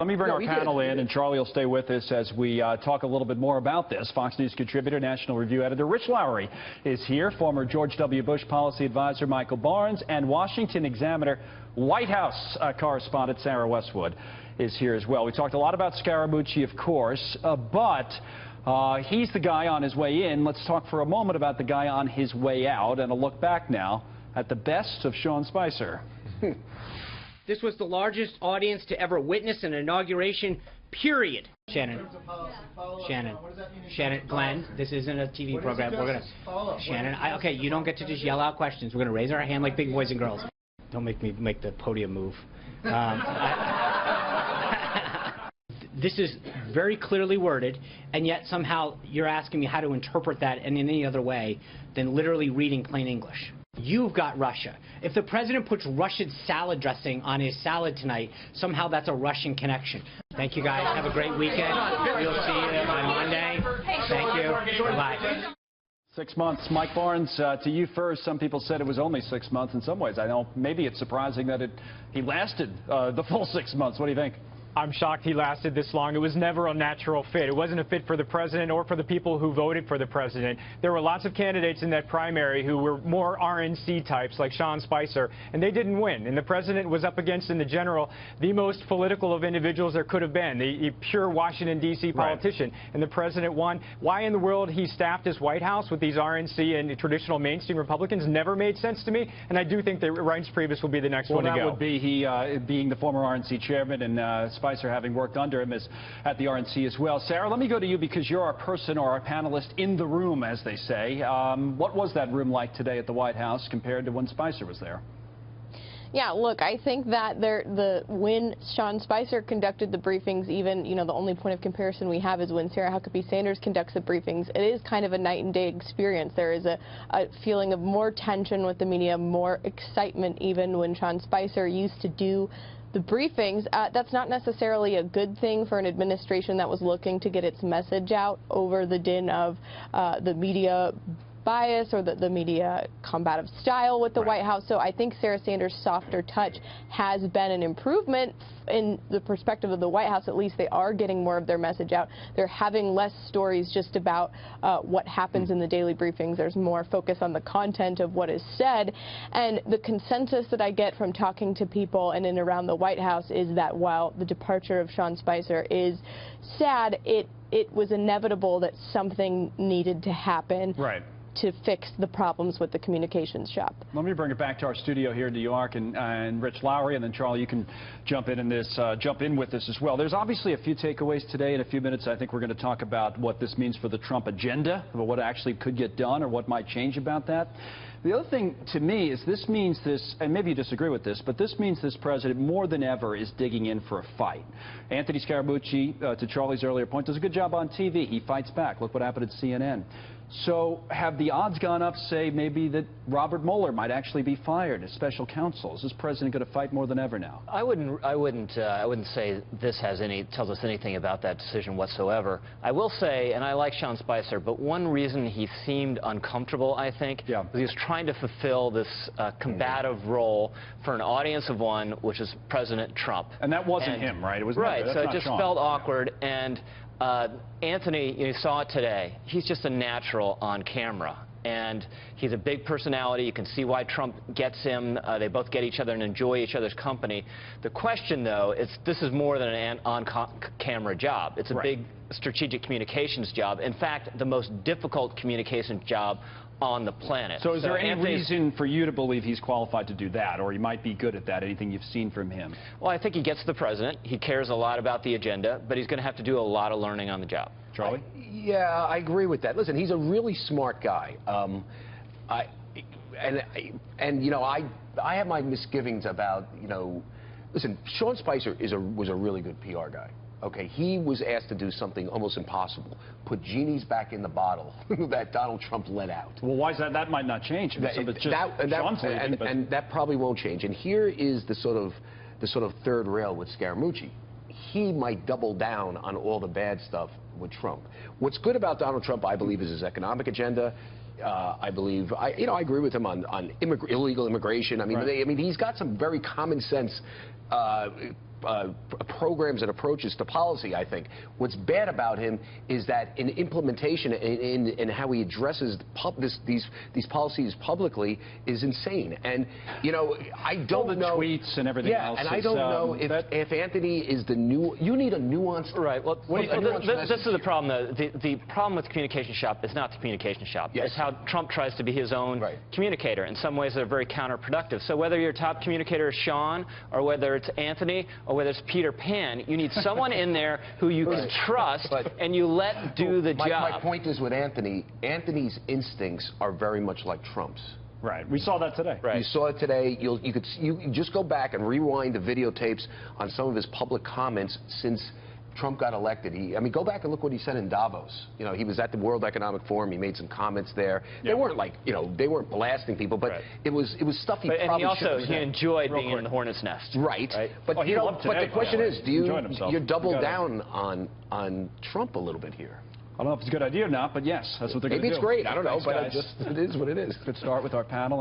Let me bring our panel in, and Charlie will stay with us as we talk a little bit more about this. Fox News contributor, National Review editor Rich Lowry is here, former George W. Bush policy advisor Michael Barnes, and Washington Examiner White House correspondent Sarah Westwood is here as well. We talked a lot about Scaramucci, of course, but he's the guy on his way in. Let's talk for a moment about the guy on his way out, and a look back now at the best of Sean Spicer. This was the largest audience to ever witness an inauguration, period. Shannon, Glenn, this isn't a TV program. We're going to, Shannon, okay, you don't get to just yell out questions. We're going to raise our hand like big boys and girls. Don't make me make the podium move. This is very clearly worded, and yet somehow you're asking me how to interpret that in any other way than literally reading plain English. You've got Russia. If the president puts Russian salad dressing on his salad tonight, somehow that's a Russian connection. Thank you, guys. Have a great weekend. We'll see you on Monday. Thank you. Bye. 6 months. Mike Barnes, to you first. Some people said it was only 6 months. In some ways, I know maybe it's surprising that he lasted the full 6 months. What do you think? I'm shocked he lasted this long. It was never a natural fit. It wasn't a fit for the president or for the people who voted for the president. There were lots of candidates in that primary who were more RNC types, like Sean Spicer, and they didn't win. And the president was up against, in the general, the most political of individuals there could have been, the pure Washington, D.C. politician. Right. And the president won. Why in the world he staffed his White House with these RNC and traditional mainstream Republicans never made sense to me. And I do think that Reince Priebus will be the next one to go. Well, that would be he being the former RNC chairman, and Spicer having worked under him as at the RNC as well. Sarah, let me go to you because you're our person or our panelist in the room, as they say. What was that room like today at the White House compared to when Spicer was there? Yeah, look, I think that when Sean Spicer conducted the briefings, even, the only point of comparison we have is when Sarah Huckabee Sanders conducts the briefings. It is kind of a night and day experience. There is a feeling of more tension with the media, more excitement even when Sean Spicer used to do the briefings. That's not necessarily a good thing for an administration that was looking to get its message out over the din of the media bias or the media combative style with the White House. So I think Sarah Sanders' softer touch has been an improvement in the perspective of the White House. At least they are getting more of their message out. They're having less stories just about what happens in the daily briefings. There's more focus on the content of what is said. And the consensus that I get from talking to people in and around the White House is that while the departure of Sean Spicer is sad, it was inevitable that something needed to happen. Right. To fix the problems with the communications shop. Let me bring it back to our studio here in New York, and Rich Lowry, and then Charlie, you can jump in with this as well. There's obviously a few takeaways today. In a few minutes, I think we're going to talk about what this means for the Trump agenda, about what actually could get done or what might change about that. The other thing to me is this means this, and maybe you disagree with this, but this means this president more than ever is digging in for a fight. Anthony Scaramucci, to Charlie's earlier point, does a good job on TV. He fights back. Look what happened at CNN. So have the odds gone up, say, maybe that Robert Mueller might actually be fired as special counsel? Is this president going to fight more than ever now? I wouldn't say this tells us anything about that decision whatsoever. I will say, and I like Sean Spicer, but one reason he seemed uncomfortable, I think, was he was trying to fulfill this combative role for an audience of one, which is President Trump. And that wasn't him, right? It was right. That's so not it just Sean. felt awkward. And Anthony, you saw it today. He's just a natural on camera. And he's a big personality. You can see why Trump gets him. They both get each other and enjoy each other's company. The question, though, is this is more than an on-camera job. It's a big strategic communications job. In fact, the most difficult communications job on the planet. So is there any reason for you to believe he's qualified to do that, or he might be good at that, anything you've seen from him? Well, I think he gets the president. He cares a lot about the agenda, but he's going to have to do a lot of learning on the job. Charlie? Yeah, I agree with that. Listen, he's a really smart guy. I have my misgivings about, listen, Sean Spicer was a really good PR guy. Okay, he was asked to do something almost impossible, put genies back in the bottle that Donald Trump let out. Well, why is that? That might not change. And that probably won't change. And here is the sort of third rail with Scaramucci. He might double down on all the bad stuff with Trump. What's good about Donald Trump, I believe, is his economic agenda. I believe, I agree with him on illegal immigration. I mean, he's got some very common sense programs and approaches to policy, I think. What's bad about him is that in implementation and how he addresses these policies publicly is insane. And, you know, I don't know. Tweets and everything else. And I don't know if Anthony is the new. You need a nuanced. Right. Well, this is the problem, though. The problem with the communication shop is not the communication shop. Yes. It's how Trump tries to be his own communicator. In some ways, they're very counterproductive. So whether your top communicator is Sean, or whether it's Anthony, or whether it's Peter Pan, you need someone in there who you can trust and you let do the job. My point is with Anthony, Anthony's instincts are very much like Trump's. Right. We saw that today. Right. You saw it today. You just go back and rewind the videotapes on some of his public comments since Trump got elected. I mean, go back and look what he said in Davos. You know, he was at the World Economic Forum. He made some comments there. They weren't like, you know, they weren't blasting people, but it was stuff he probably and he enjoyed being in the hornet's nest. Right. But you know, but the question is, you double down on Trump a little bit here? I don't know if it's a good idea or not, but yes, that's what they're going to do. Maybe it's great. I don't know, but it is what it is. Good start with our panel.